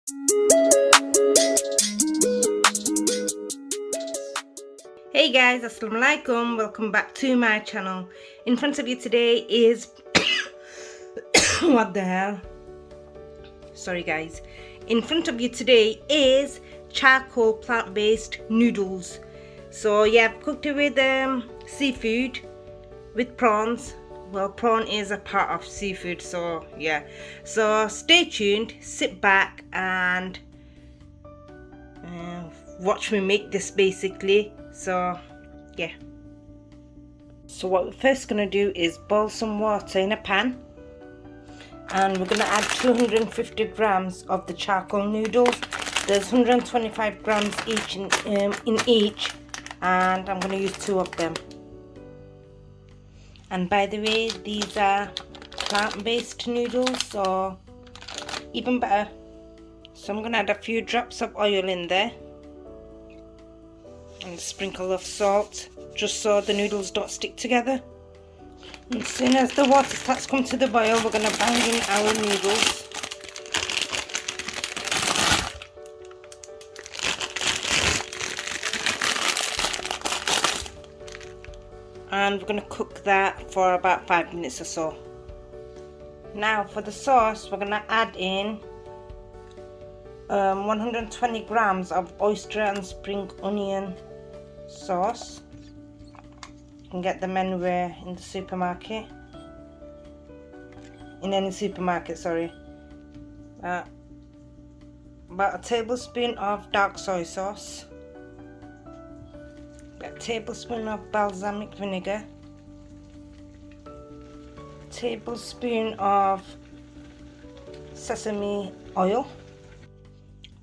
Hey guys, assalamu alaikum, welcome back to my channel. In front of you today is what the hell, sorry guys, in front of you today is charcoal plant-based noodles. So yeah, I've cooked it with seafood, with prawns. Well, prawn is a part of seafood, so yeah, so stay tuned, sit back and watch me make this basically. So yeah, so what we're first going to do is boil some water in a pan, and we're going to add 250 grams of the charcoal noodles. There's 125 grams each in each, and I'm going to use 2 of them. And by the way, these are plant-based noodles, so even better. So I'm going to add a few drops of oil in there and a sprinkle of salt, just so the noodles don't stick together. And as soon as the water starts to come to the boil, we're going to bang in our noodles. And we're going to cook that for about 5 minutes or so. Now for the sauce, we're going to add in 120 grams of oyster and spring onion sauce. You can get them anywhere in the supermarket, in any supermarket, sorry. About a tablespoon of dark soy sauce, a tablespoon of balsamic vinegar, a tablespoon of sesame oil,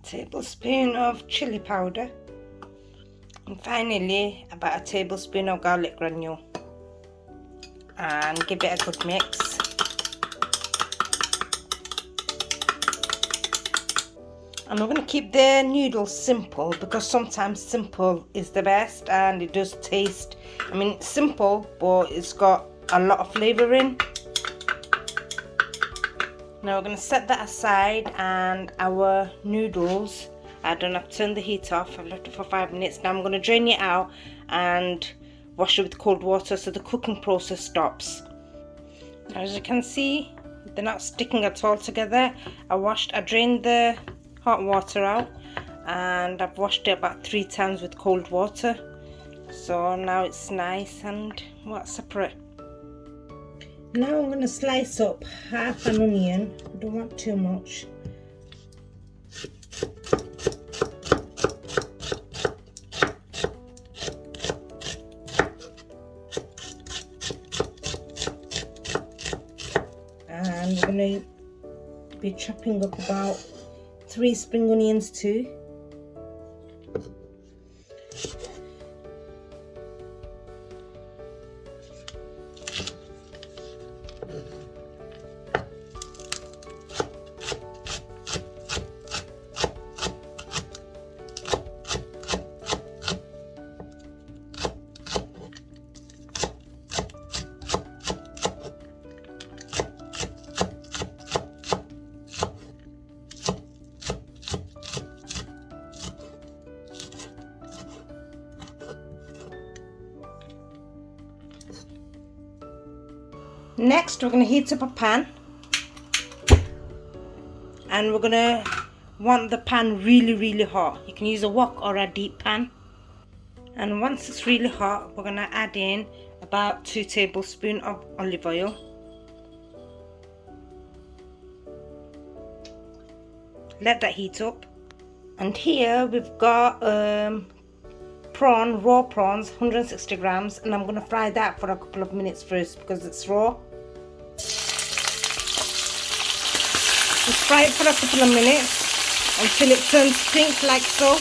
a tablespoon of chilli powder, and finally about a tablespoon of garlic granule, and give it a good mix. And we're going to keep the noodles simple, because sometimes simple is the best, and it does taste, I mean it's simple but it's got a lot of flavour in. Now we're going to set that aside, and our noodles, I don't have to turn the heat off, I've left it for 5 minutes. Now I'm going to drain it out and wash it with cold water so the cooking process stops. Now as you can see, they're not sticking at all together. I drained the hot water out, and I've washed it about 3 times with cold water, so now it's nice and separate. Now I'm going to slice up half an onion. I don't want too much. And we're going to be chopping up about 3 spring onions too. Next we're going to heat up a pan, and we're going to want the pan really hot. You can use a wok or a deep pan. And once it's really hot, we're going to add in about 2 tablespoons of olive oil. Let that heat up. And here we've got raw prawns, 160 grams, and I'm going to fry that for a couple of minutes first because it's raw. Just fry it for a couple of minutes until it turns pink like so.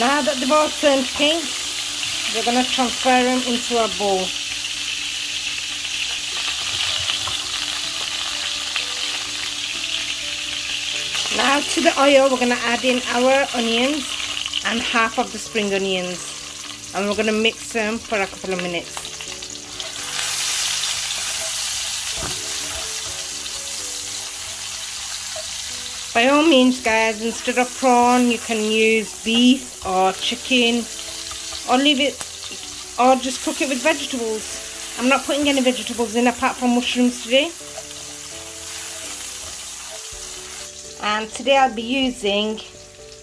Now that they've all turned pink, we're going to transfer them into a bowl. Now to the oil we're going to add in our onions and half of the spring onions, and we're going to mix them for a couple of minutes. By all means guys, instead of prawn you can use beef or chicken, or leave it, or just cook it with vegetables. I'm not putting any vegetables in apart from mushrooms today. And today I'll be using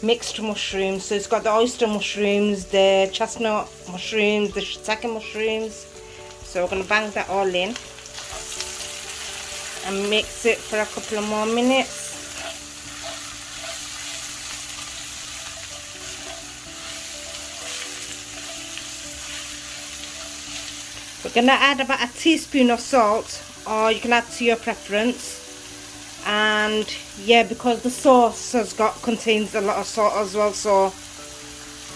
mixed mushrooms. So it's got the oyster mushrooms, the chestnut mushrooms, the shiitake mushrooms. So we're going to bang that all in and mix it for a couple of more minutes. We're going to add about a teaspoon of salt, or you can add to your preference. And yeah, because the sauce contains a lot of salt as well, so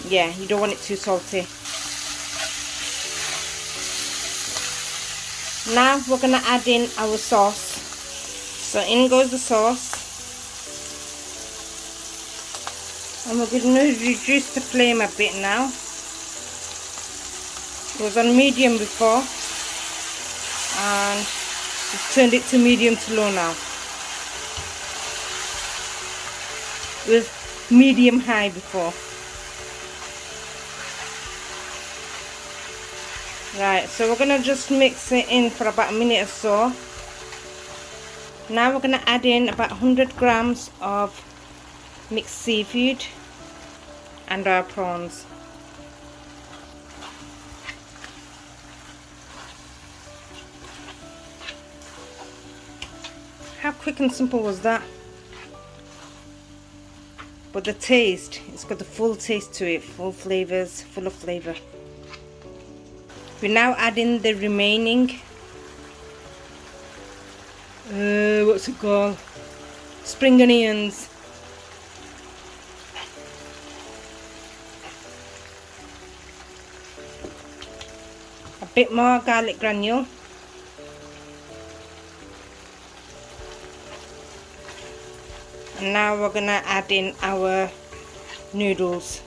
yeah, you don't want it too salty. Now we're going to add in our sauce. So in goes the sauce, and we're going to reduce the flame a bit now. It was on medium before, and we've turned it to medium to low now. It was medium high before. Right, so we're gonna just mix it in for about a minute or so. Now we're gonna add in about 100 grams of mixed seafood and our prawns. How quick and simple was that? But the taste, it's got the full taste to it, full flavors, full of flavor. We now add in the remaining, what's it called? Spring onions. A bit more garlic granule. And now we're gonna add in our noodles.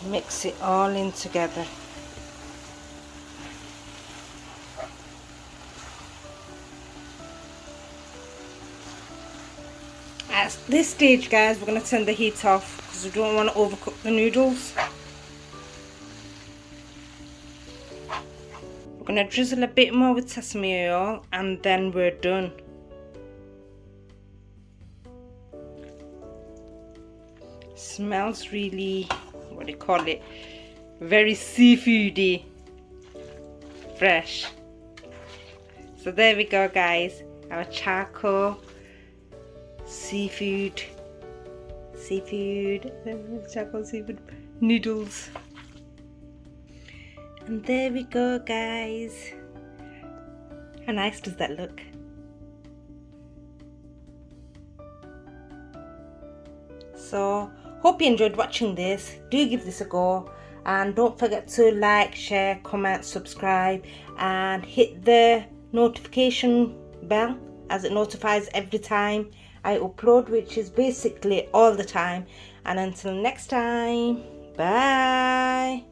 Mix it all in together. At this stage guys, we're going to turn the heat off because we don't want to overcook the noodles. We're going to drizzle a bit more with sesame oil and then we're done. Smells really, what do you call it, very seafoody, fresh. So there we go guys, our charcoal charcoal seafood noodles. And there we go guys. How nice does that look? So hope you enjoyed watching this. Do give this a go, and don't forget to like, share, comment, subscribe, and hit the notification bell as it notifies every time I upload, which is basically all the time. And until next time, bye.